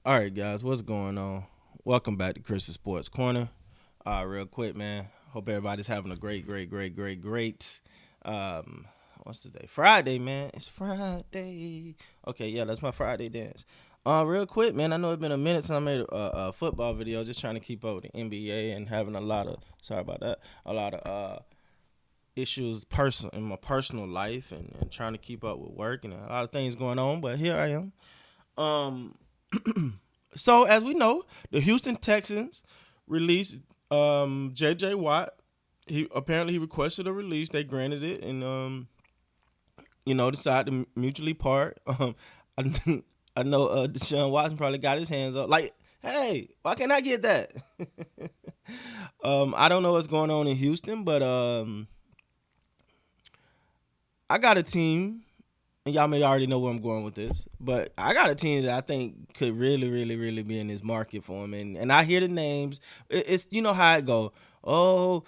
All right, guys, what's going on? Welcome back to Chris's Sports Corner. Real quick, man. Hope everybody's having a great. What's the day? Friday, man. It's Friday. Okay, yeah, that's my Friday dance. Real quick, man. I know it's been a minute since I made a football video. Just trying to keep up with the NBA and having a lot of sorry about that. A lot of issues in my personal life and trying to keep up with work and a lot of things going on. But here I am. Um, So as we know, the Houston Texans released J.J. Watt. He requested a release. They granted it, and decided to mutually part. I, I know Deshaun Watson probably got his hands up. Like, hey, why can't I get that? I don't know what's going on in Houston, but I got a team, and y'all may already know where I'm going with this, but I got a team that I think could really be in this market for him. And I hear the names. It's you know how it go. Oh,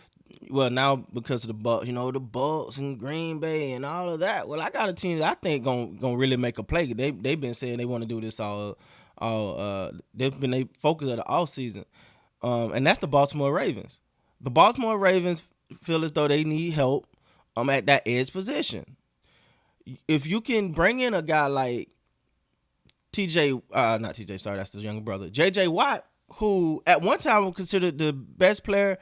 well now because of the Bucks, the Bucks and Green Bay and all of that. Well, I got a team that I think gonna really make a play. They've been saying they want to do this all they've been they focus of the off season, and that's the Baltimore Ravens. The Baltimore Ravens feel as though they need help at that edge position. If you can bring in a guy like not TJ, sorry, that's the younger brother, JJ Watt, who at one time was considered the best player,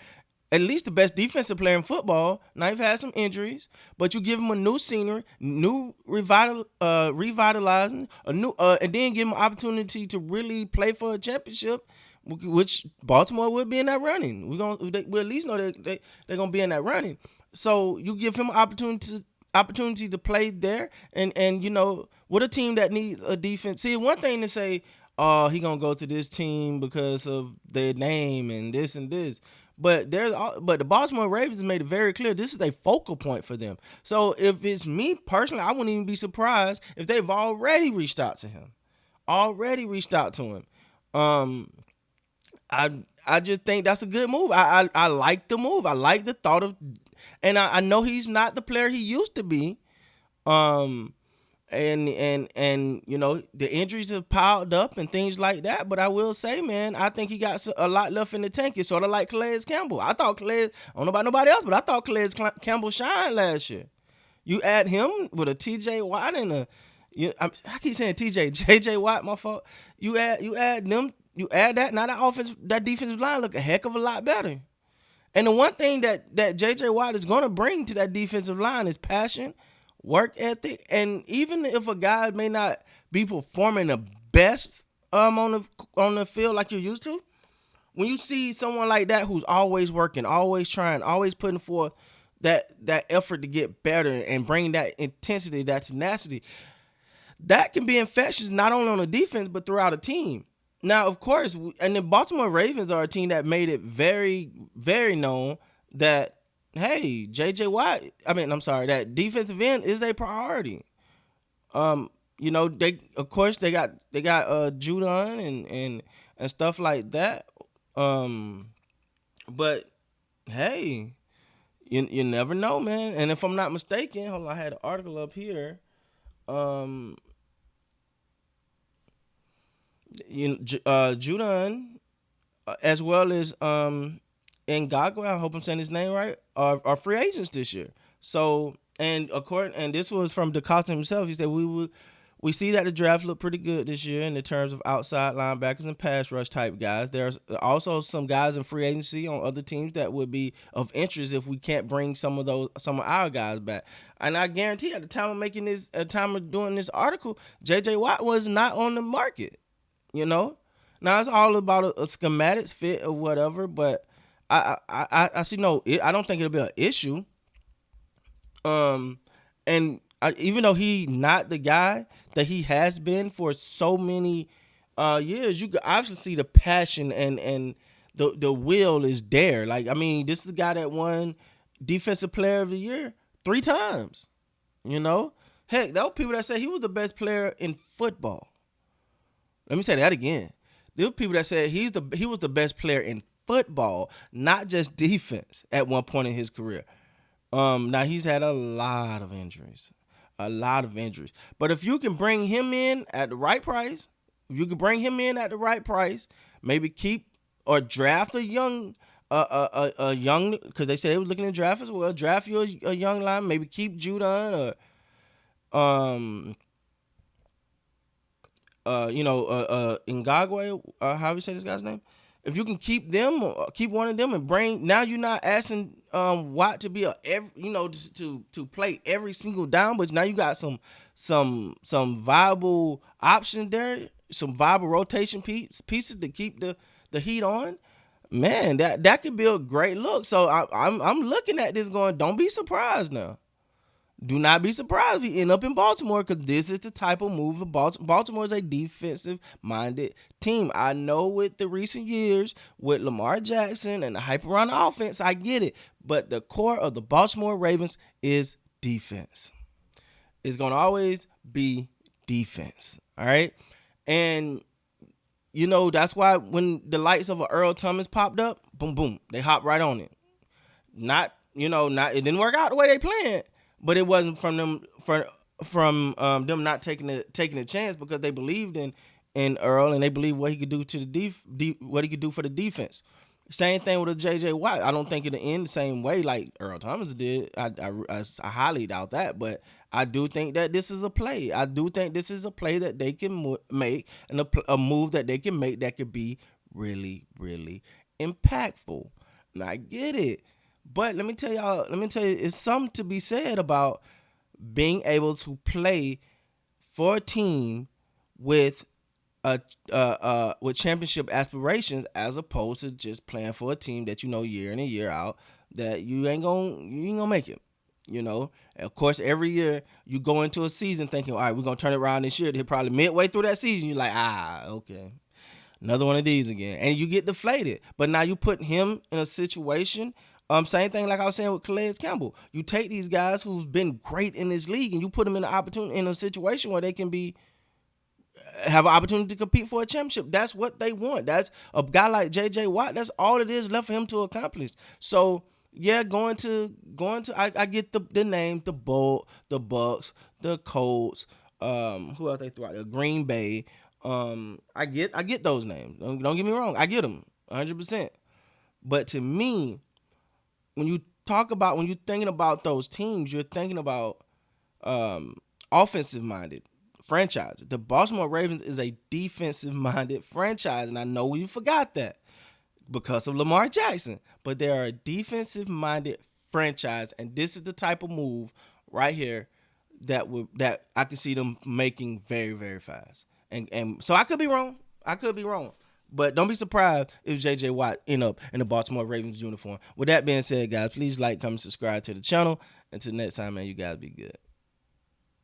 at least the best defensive player in football. Now he's had some injuries, but you give him a new scenery, revitalizing, and then give him an opportunity to really play for a championship, which Baltimore will be in that running. We at least know that they're gonna be in that running. So you give him an opportunity to play there, and with a team that needs a defense. See, one thing to say, he gonna go to this team because of their name and this, but the Baltimore Ravens made it very clear this is a focal point for them. So if it's me personally, I wouldn't even be surprised if they've already reached out to him. Um, I just think that's a good move. I like the move. I like the thought of, and I know he's not the player he used to be. Um, and the injuries have piled up and things like that. But I will say, man, I think he got a lot left in the tank. It's sort of like Calais Campbell. I don't know about nobody else, but I thought Calais Campbell shined last year. You add him with a T.J. Watt and I keep saying T.J. J.J. Watt, my fault. You add them. You add that. Now that defensive line look a heck of a lot better. And the one thing that J.J. Watt is going to bring to that defensive line is passion, work ethic, and even if a guy may not be performing the best on the field like you're used to, when you see someone like that who's always working, always trying, always putting forth that effort to get better and bring that intensity, that tenacity, that can be infectious not only on the defense but throughout a team. Now, of course, and the Baltimore Ravens are a team that made it very, very known that, hey, J.J. Watt, that defensive end is a priority. They got Judon and stuff like that. But hey, you never know, man. And if I'm not mistaken, hold on, I had an article up here. Judon, as well as Ngagwe, I hope I'm saying his name right, are free agents this year. So, and this was from DeCosta himself. He said we see that the draft looked pretty good this year in the terms of outside linebackers and pass rush type guys. There's also some guys in free agency on other teams that would be of interest if we can't bring some of our guys back. And I guarantee at the time of doing this article, J.J. Watt was not on the market. Now it's all about a schematics fit or whatever, but I see I don't think it'll be an issue. Even though he not the guy that he has been for so many years, you can obviously see the passion and the will is there. Like, I mean, this is the guy that won Defensive Player of the Year 3 times. Heck, there were people that say he was the best player in football. Let me say that again. There were people that said he was the best player in football, not just defense, at one point in his career. Now he's had a lot of injuries. But if you can bring him in at the right price, If you could bring him in at the right price, maybe keep or draft a young, young, because they said they were looking to draft as well. Draft you a young line. Maybe keep Judon or Ngagwe, how you say this guy's name? If you can keep them, keep one of them, and bring now, you're not asking Watt to be to play every single down, but now you got some viable options there, some viable rotation pieces to keep the heat on. Man, that could be a great look. So I'm looking at this going, don't be surprised now. Do not be surprised if he end up in Baltimore, because this is the type of move. Baltimore is a defensive-minded team. I know with the recent years with Lamar Jackson and the hype around the offense, I get it. But the core of the Baltimore Ravens is defense. It's going to always be defense, all right? And, that's why when the lights of a Earl Thomas popped up, boom, boom, they hopped right on it. It didn't work out the way they planned. But it wasn't from them not taking a chance, because they believed in Earl, and they believed what he could do to the what he could do for the defense. Same thing with a J.J. Watt. I don't think it'll end the same way like Earl Thomas did. I highly doubt that, but I do think that this is a play. I do think this is a play that they can make, and a move that they can make that could be really, really impactful. And I get it. But let me tell you, it's something to be said about being able to play for a team with with championship aspirations, as opposed to just playing for a team that year in and year out that you ain't gonna make it. Of course, every year you go into a season thinking, all right, we're gonna turn it around this year. They're probably midway through that season, you're like, okay, another one of these again, and you get deflated. But now you put him in a situation. Same thing like I was saying with Calais Campbell. You take these guys who've been great in this league and you put them in a situation where they can have an opportunity to compete for a championship. That's what they want. That's a guy like J.J. Watt. That's all it is left for him to accomplish. So yeah, going to I get the name, the Bucks, the Colts, who else they throw out there? Green Bay. I get those names. Don't get me wrong. I get them 100%. But to me, when you're thinking about those teams, you're thinking about offensive-minded franchise. The Baltimore Ravens is a defensive-minded franchise, and I know you forgot that because of Lamar Jackson. But they are a defensive-minded franchise, and this is the type of move right here that I can see them making very, very fast. And so I could be wrong. But don't be surprised if J.J. Watt end up in the Baltimore Ravens uniform. With that being said, guys, please like, comment, subscribe to the channel. Until next time, man, you guys be good.